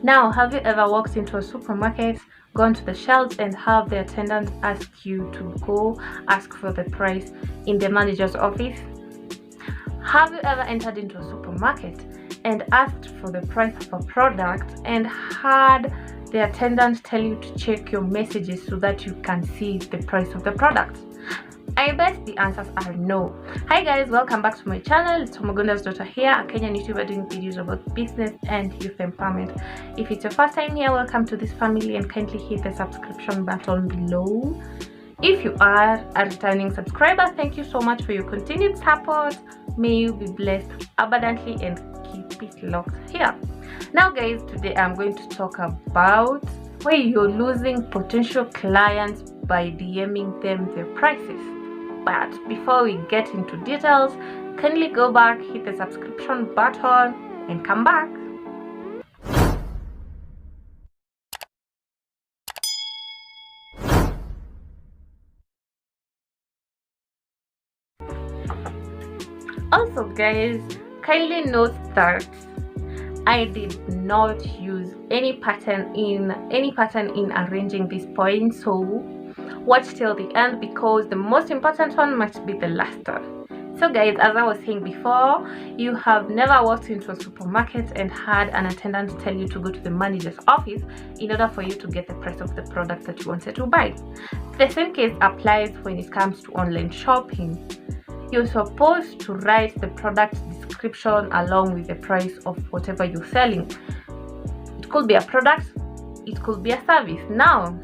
Now, have you ever walked into a supermarket, gone to the shelves, and have the attendant ask you to go ask for the price in the manager's office? Have you ever entered into a supermarket and asked for the price of a product and had the attendant tell you to check your messages so that you can see the price of the product? I bet the answers are no. Hi guys, welcome back to my channel. It's Omogonda's daughter here, a Kenyan YouTuber doing videos about business and youth empowerment. If it's your first time here, welcome to this family and kindly hit the subscription button below. If you are a returning subscriber, thank you so much for your continued support. May you be blessed abundantly and keep it locked here. Now guys, today I'm going to talk about why you're losing potential clients by DMing them their prices. But before we get into details, kindly go back, hit the subscription button and come back. Also guys, kindly note that I did not use any pattern in arranging these points, so watch till the end because the most important one must be the last one. So guys, as I was saying before, you have never walked into a supermarket and had an attendant tell you to go to the manager's office in order for you to get the price of the product that you wanted to buy. The same case applies when it comes to online shopping. You're supposed to write the product description along with the price of whatever you're selling. It could be a product, it could be a service. Now,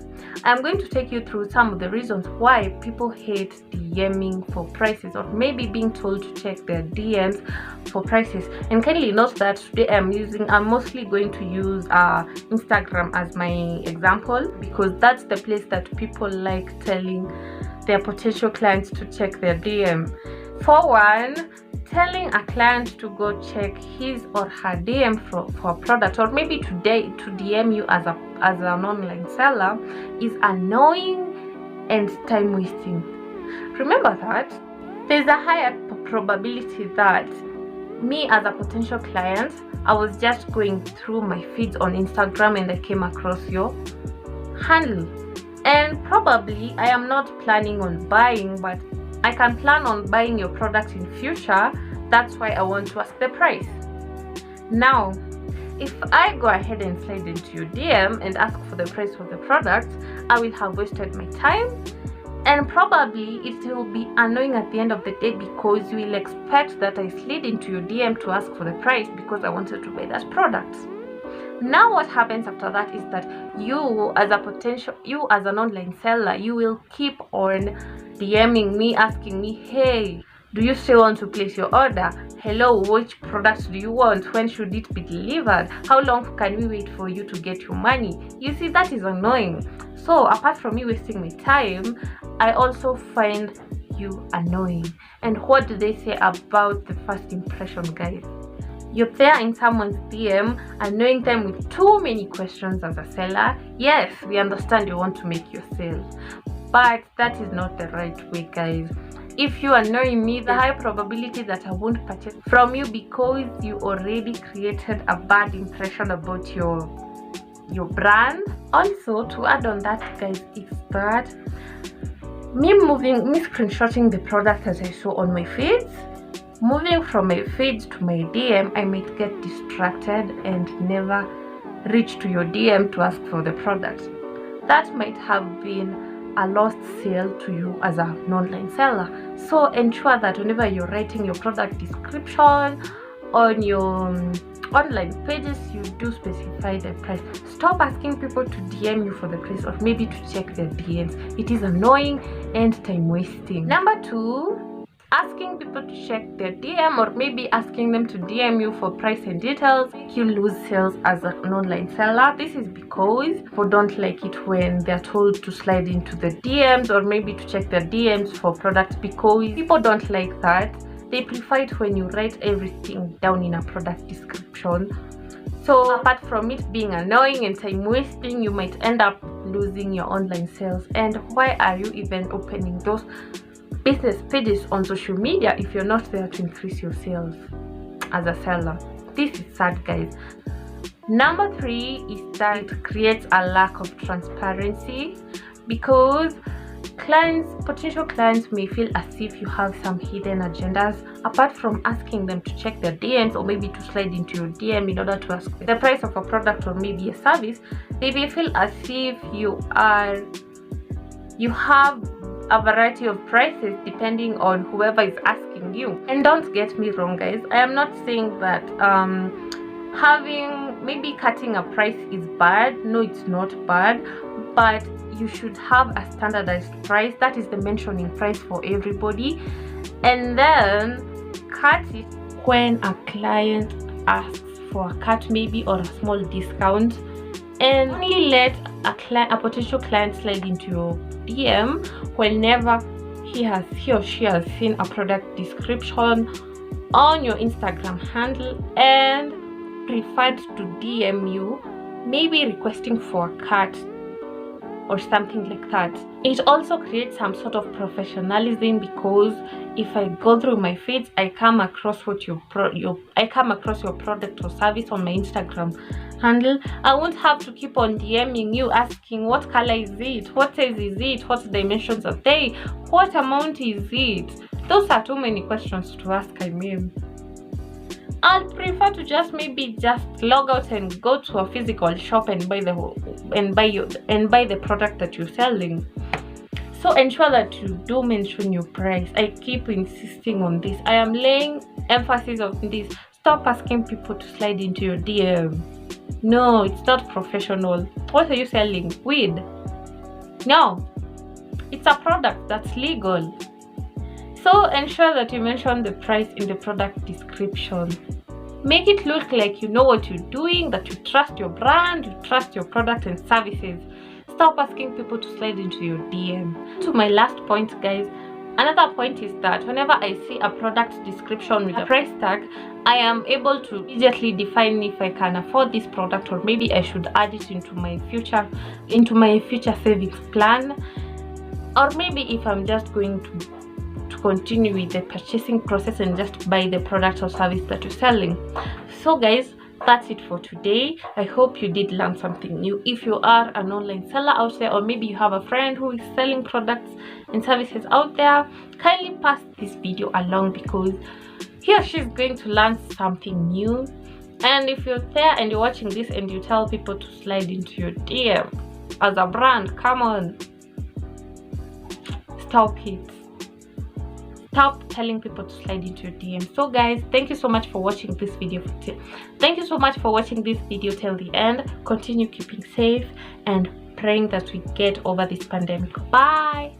I'm going to take you through some of the reasons why people hate DMing for prices, or maybe being told to check their DMs for prices. And kindly note that today I'm mostly going to use Instagram as my example, because that's the place that people like telling their potential clients to check their DM. For one, telling a client to go check his or her DM for a product, or maybe to DM you as an online seller, is annoying and time wasting. Remember that there's a higher probability that me as a potential client, I was just going through my feeds on Instagram and I came across your handle, and probably I am not planning on buying, but I can plan on buying your product in future. That's why I want to ask the price. Now, if I go ahead and slide into your DM and ask for the price of the product, I will have wasted my time, and probably it will be annoying at the end of the day because you will expect that I slid into your DM to ask for the price because I wanted to buy that product. Now what happens after that is that you as an online seller, you will keep on DMing me, asking me, hey, do you still want to place your order? Hello, which products do you want? When should it be delivered? How long can we wait for you to get your money? You see, that is annoying. So apart from me wasting my time, I also find you annoying. And what do they say about the first impression, guys? You're there in someone's DM, annoying them with too many questions as a seller. Yes, we understand you want to make your sale, but that is not the right way, guys. If you annoy me, the high probability that I won't purchase from you because you already created a bad impression about your brand. Also, to add on that, guys, is that me screenshotting the product as I saw on my feeds, moving from my feed to my DM, I might get distracted and never reach to your DM to ask for the product. That might have been a lost sale to you as an online seller. So ensure that whenever you're writing your product description on your online pages, you do specify the price. Stop asking people to DM you for the price or maybe to check their DMs. It is annoying and time wasting. Number two, asking people to check their DM or maybe asking them to DM you for price and details make you lose sales as an online seller. This is because people don't like it when they're told to slide into the DMs or maybe to check their DMs for products, because people don't like that. They prefer it when you write everything down in a product description. So apart from it being annoying and time wasting, you might end up losing your online sales. And why are you even opening those business pages on social media if you're not there to increase your sales as a seller? This is sad, guys. Number 3 is that it creates a lack of transparency, because potential clients may feel as if you have some hidden agendas apart from asking them to check their DMs, or maybe to slide into your DM in order to ask the price of a product or maybe a service. They may feel as if you have a variety of prices depending on whoever is asking you. And don't get me wrong, guys, I am not saying that cutting a price is bad. No, it's not bad, but you should have a standardized price, that is the mentioning price for everybody, and then cut it when a client asks for a cut maybe, or a small discount, and only let a potential client slide into your DM whenever he or she has seen a product description on your Instagram handle and preferred to DM you, maybe requesting for a cut or something like that. It also creates some sort of professionalism, because if I go through my feeds, I come across your product or service on my Instagram handle, I won't have to keep on DMing you asking what color is it, what size is it, what dimensions are they, what amount is it. Those are too many questions to ask. I'll prefer to just log out and go to a physical shop and buy the product that you're selling. So ensure that you do mention your price. I keep insisting on this. I am laying emphasis on this. Stop asking people to slide into your DM. No, it's not professional. What are you selling? Weed? No, it's a product that's legal. So ensure that you mention the price in the product description. Make it look like you know what you're doing, that you trust your brand, you trust your product and services. Stop asking people to slide into your DM. To my last point, guys, another point is that whenever I see a product description with a price tag, I am able to immediately define if I can afford this product, or maybe I should add it into my future savings plan, or maybe if I'm just going to continue with the purchasing process and just buy the product or service that you're selling. So guys, that's it for today. I hope you did learn something new. If you are an online seller out there, or maybe you have a friend who is selling products and services out there, kindly pass this video along, because he or she is going to learn something new. And if you're there and you're watching this and you tell people to slide into your DM as a brand, come on, stop it. Stop telling people to slide into your DM. So guys, thank you so much for watching this video till the end. Continue keeping safe and praying that we get over this pandemic. Bye.